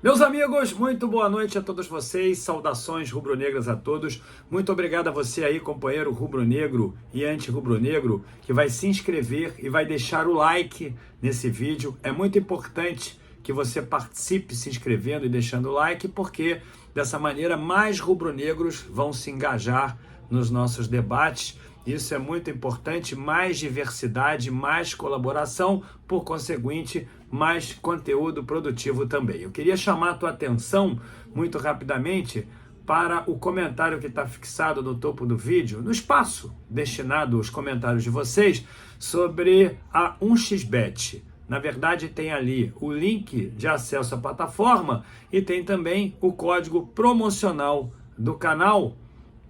Meus amigos, muito boa noite a todos vocês, saudações rubro-negras a todos, muito obrigado a você aí, companheiro rubro-negro e anti-rubro-negro, que vai se inscrever e vai deixar o like nesse vídeo. É muito importante que você participe se inscrevendo e deixando o like, porque dessa maneira mais rubro-negros vão se engajar nos nossos debates. Isso é muito importante, mais diversidade, mais colaboração, por conseguinte, mais conteúdo produtivo também. Eu queria chamar a tua atenção, muito rapidamente, para o comentário que está fixado no topo do vídeo, no espaço destinado aos comentários de vocês, sobre a 1xBet. Na verdade, tem ali o link de acesso à plataforma e tem também o código promocional do canal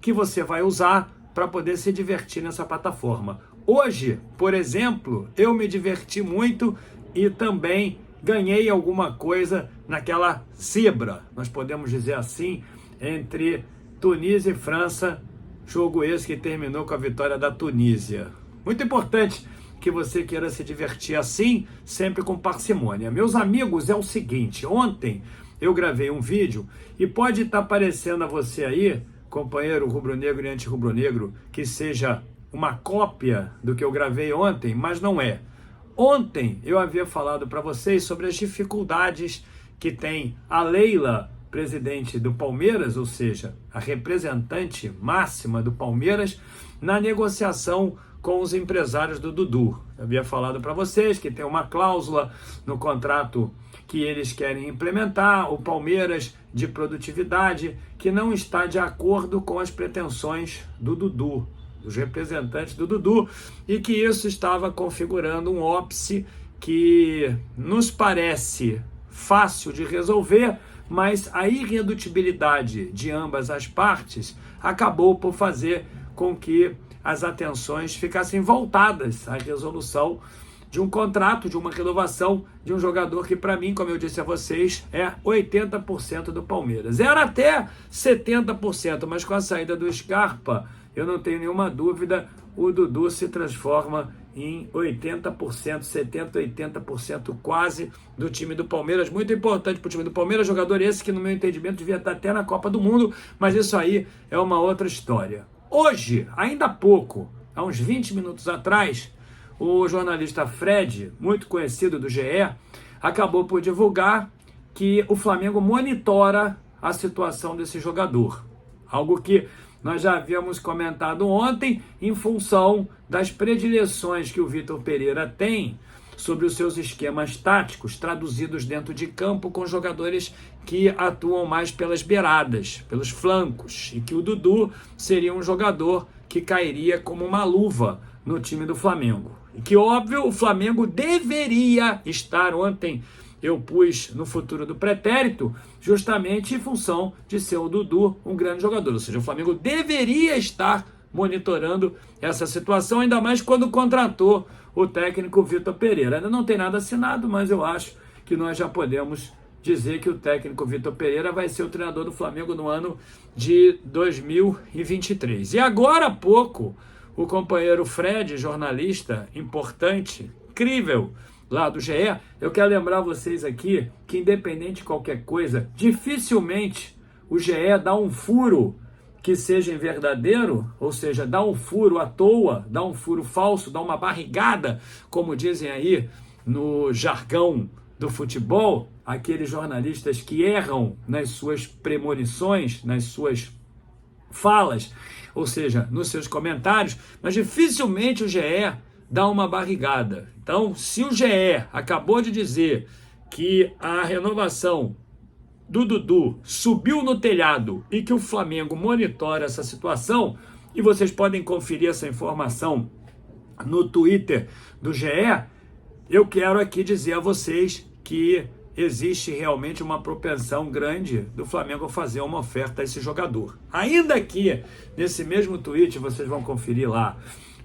que você vai usar para poder se divertir nessa plataforma. Hoje, por exemplo, eu me diverti muito e também ganhei alguma coisa naquela zebra, nós podemos dizer assim, entre Tunísia e França, jogo esse que terminou com a vitória da Tunísia. Muito importante que você queira se divertir assim, sempre com parcimônia. Meus amigos, é o seguinte, ontem eu gravei um vídeo e pode estar aparecendo a você aí, companheiro rubro-negro e anti-rubro-negro, que seja uma cópia do que eu gravei ontem, mas não é. Ontem eu havia falado para vocês sobre as dificuldades que tem a Leila, presidente do Palmeiras, ou seja, a representante máxima do Palmeiras, na negociação com os empresários do Dudu. Eu havia falado para vocês que tem uma cláusula no contrato que eles querem implementar, o Palmeiras, de produtividade, que não está de acordo com as pretensões do Dudu, dos representantes do Dudu, e que isso estava configurando um óbice que nos parece fácil de resolver, mas a irredutibilidade de ambas as partes acabou por fazer com que as atenções ficassem voltadas à resolução de um contrato, de uma renovação de um jogador que, para mim, como eu disse a vocês, é 80% do Palmeiras. Era até 70%, mas com a saída do Scarpa, eu não tenho nenhuma dúvida, o Dudu se transforma em 80%, 70%, 80% quase do time do Palmeiras. Muito importante para o time do Palmeiras, jogador esse que, no meu entendimento, devia estar até na Copa do Mundo, mas isso aí é uma outra história. Hoje, ainda há pouco, há uns 20 minutos atrás, o jornalista Fred, muito conhecido do GE, acabou por divulgar que o Flamengo monitora a situação desse jogador. Algo que nós já havíamos comentado ontem em função das predileções que o Vitor Pereira tem sobre os seus esquemas táticos traduzidos dentro de campo com jogadores que atuam mais pelas beiradas, pelos flancos, e que o Dudu seria um jogador que cairia como uma luva no time do Flamengo. E que, óbvio, o Flamengo deveria estar, ontem eu pus no futuro do pretérito, justamente em função de ser o Dudu um grande jogador. Ou seja, o Flamengo deveria estar monitorando essa situação, ainda mais quando contratou o técnico Vitor Pereira. Ainda não tem nada assinado, mas eu acho que nós já podemos dizer que o técnico Vitor Pereira vai ser o treinador do Flamengo no ano de 2023. E agora há pouco, o companheiro Fred, jornalista importante, incrível, lá do GE, eu quero lembrar vocês aqui que, independente de qualquer coisa, dificilmente o GE dá um furo que seja verdadeiro, ou seja, dá um furo à toa, dá um furo falso, dá uma barrigada, como dizem aí no jargão do futebol, aqueles jornalistas que erram nas suas premonições, nas suas falas, ou seja, nos seus comentários, mas dificilmente o GE dá uma barrigada. Então, se o GE acabou de dizer que a renovação do Dudu subiu no telhado e que o Flamengo monitora essa situação, e vocês podem conferir essa informação no Twitter do GE, eu quero aqui dizer a vocês que existe realmente uma propensão grande do Flamengo fazer uma oferta a esse jogador. Ainda que, nesse mesmo tweet, vocês vão conferir lá,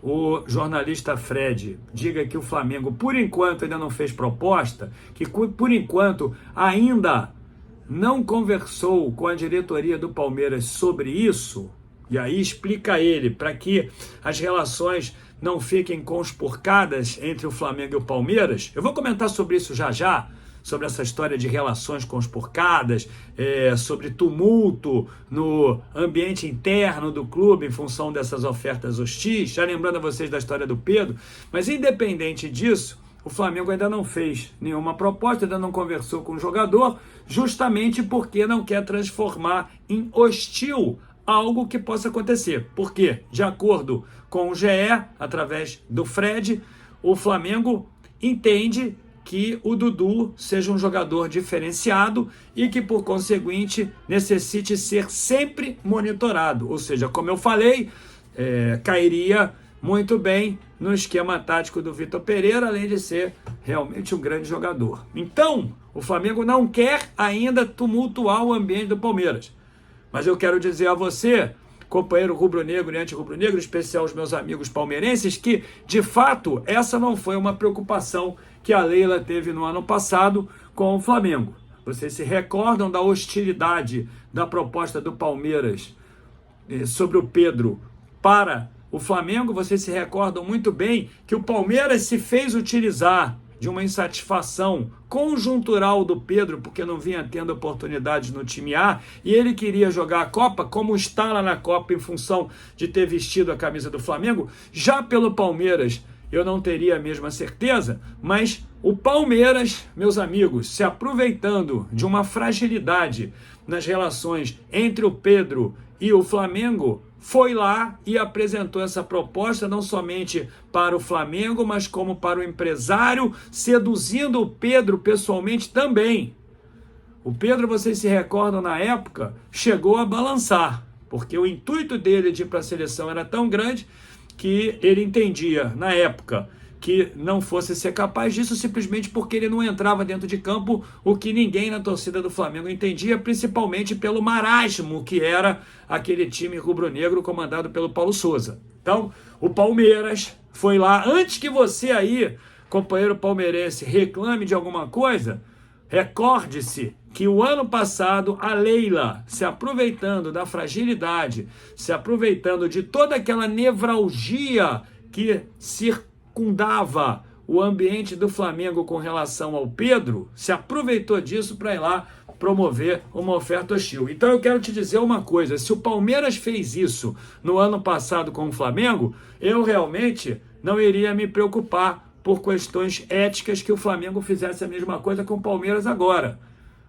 o jornalista Fred diga que o Flamengo, por enquanto, ainda não fez proposta, que por enquanto ainda não conversou com a diretoria do Palmeiras sobre isso, e aí explica ele, para que as relações não fiquem conspurcadas entre o Flamengo e o Palmeiras. Eu vou comentar sobre isso já já, sobre essa história de relações conspurcadas, sobre tumulto no ambiente interno do clube em função dessas ofertas hostis, já lembrando a vocês da história do Pedro, mas independente disso, o Flamengo ainda não fez nenhuma proposta, ainda não conversou com o jogador, justamente porque não quer transformar em hostil algo que possa acontecer. Porque, de acordo com o GE, através do Fred, o Flamengo entende que o Dudu seja um jogador diferenciado e que, por conseguinte, necessite ser sempre monitorado. Ou seja, como eu falei, cairia muito bem no esquema tático do Vitor Pereira, além de ser realmente um grande jogador. Então, o Flamengo não quer ainda tumultuar o ambiente do Palmeiras. Mas eu quero dizer a você, companheiro rubro-negro e anti-rubro-negro, em especial os meus amigos palmeirenses, que, de fato, essa não foi uma preocupação que a Leila teve no ano passado com o Flamengo. Vocês se recordam da hostilidade da proposta do Palmeiras sobre o Pedro para o Flamengo? Vocês se recordam muito bem que o Palmeiras se fez utilizar de uma insatisfação conjuntural do Pedro, porque não vinha tendo oportunidades no time A, e ele queria jogar a Copa, como está lá na Copa em função de ter vestido a camisa do Flamengo. Já pelo Palmeiras, eu não teria a mesma certeza, mas o Palmeiras, meus amigos, se aproveitando de uma fragilidade nas relações entre o Pedro e o Flamengo, foi lá e apresentou essa proposta não somente para o Flamengo, mas como para o empresário, seduzindo o Pedro pessoalmente também. O Pedro, vocês se recordam, na época, chegou a balançar, porque o intuito dele de ir para a seleção era tão grande que ele entendia, na época, que não fosse ser capaz disso simplesmente porque ele não entrava dentro de campo, o que ninguém na torcida do Flamengo entendia, principalmente pelo marasmo que era aquele time rubro-negro comandado pelo Paulo Souza. Então, o Palmeiras foi lá, antes que você aí, companheiro palmeirense, reclame de alguma coisa, recorde-se que o ano passado a Leila, se aproveitando da fragilidade, se aproveitando de toda aquela nevralgia que circundava o ambiente do Flamengo com relação ao Pedro, se aproveitou disso para ir lá promover uma oferta hostil. Então eu quero te dizer uma coisa, se o Palmeiras fez isso no ano passado com o Flamengo, eu realmente não iria me preocupar por questões éticas que o Flamengo fizesse a mesma coisa com o Palmeiras agora.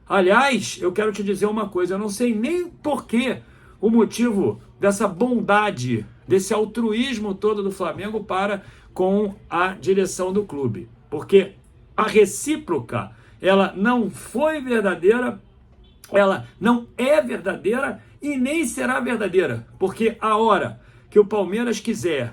Aliás, eu quero te dizer uma coisa, eu não sei nem porquê o motivo dessa bondade, desse altruísmo todo do Flamengo para com a direção do clube. Porque a recíproca, ela não foi verdadeira, ela não é verdadeira e nem será verdadeira. Porque a hora que o Palmeiras quiser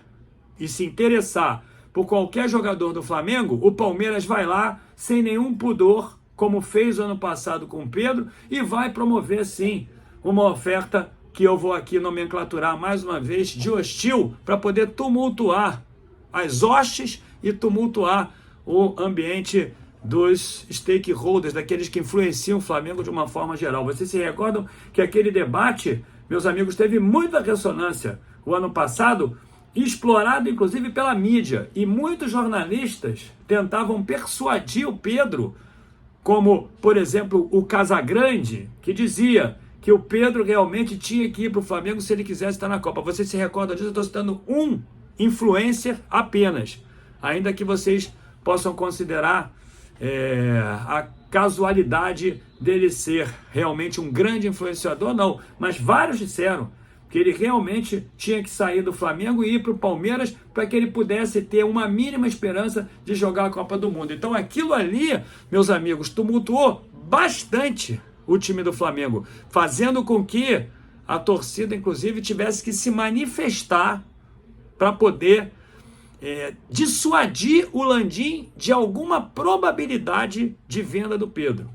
e se interessar por qualquer jogador do Flamengo, o Palmeiras vai lá sem nenhum pudor, como fez o ano passado com o Pedro, e vai promover, sim, uma oferta que eu vou aqui nomenclaturar mais uma vez de hostil, para poder tumultuar as hostes e tumultuar o ambiente dos stakeholders, daqueles que influenciam o Flamengo de uma forma geral. Vocês se recordam que aquele debate, meus amigos, teve muita ressonância o ano passado, explorado inclusive pela mídia, e muitos jornalistas tentavam persuadir o Pedro, como, por exemplo, o Casagrande, que dizia que o Pedro realmente tinha que ir para o Flamengo se ele quisesse estar na Copa. Vocês se recordam disso? Eu estou citando um influencer apenas, ainda que vocês possam considerar a casualidade dele ser realmente um grande influenciador, não, mas vários disseram que ele realmente tinha que sair do Flamengo e ir para o Palmeiras para que ele pudesse ter uma mínima esperança de jogar a Copa do Mundo. Então aquilo ali, meus amigos, tumultuou bastante o time do Flamengo, fazendo com que a torcida, inclusive, tivesse que se manifestar para poder dissuadir o Landim de alguma probabilidade de venda do Pedro.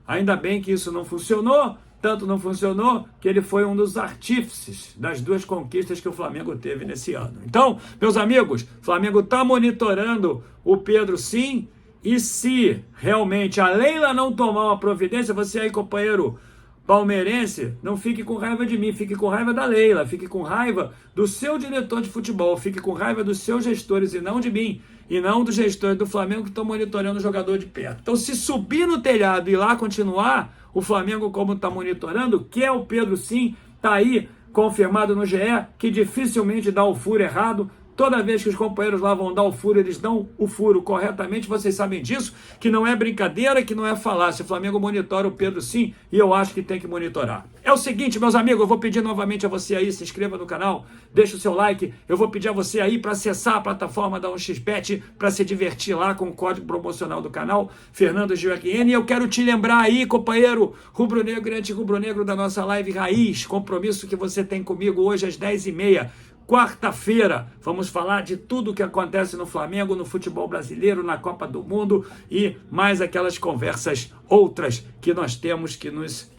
Ainda bem que isso não funcionou, tanto não funcionou que ele foi um dos artífices das duas conquistas que o Flamengo teve nesse ano. Então, meus amigos, o Flamengo está monitorando o Pedro, sim, e se realmente a Leila não tomar uma providência, você aí, companheiro palmeirense, não fique com raiva de mim, fique com raiva da Leila, fique com raiva do seu diretor de futebol, fique com raiva dos seus gestores e não de mim. e não dos gestores do Flamengo que estão monitorando o jogador de perto. Então, se subir no telhado e lá continuar, o Flamengo, como está monitorando, quer o Pedro sim, está aí confirmado no GE, que dificilmente dá o furo errado. Toda vez que os companheiros lá vão dar o furo, eles dão o furo corretamente. Vocês sabem disso, que não é brincadeira, que não é falácia. O Flamengo monitora o Pedro sim, e eu acho que tem que monitorar. É o seguinte, meus amigos, eu vou pedir novamente a você aí, se inscreva no canal, deixa o seu like. Eu vou pedir a você aí para acessar a plataforma da 1xBet, para se divertir lá com o código promocional do canal, Fernando GRN. E eu quero te lembrar aí, companheiro rubro-negro e anti-rubro-negro da nossa live Raiz, compromisso que você tem comigo hoje às 10h30. Quarta-feira, vamos falar de tudo que acontece no Flamengo, no futebol brasileiro, na Copa do Mundo e mais aquelas conversas outras que nós temos que nos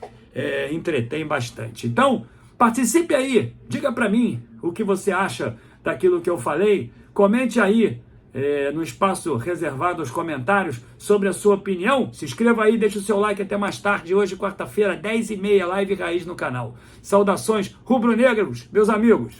entretém bastante. Então, participe aí, diga para mim o que você acha daquilo que eu falei, comente aí no espaço reservado aos comentários sobre a sua opinião, se inscreva aí, deixa o seu like até mais tarde, hoje quarta-feira, 10h30, live Raiz no canal. Saudações rubro-negros, meus amigos!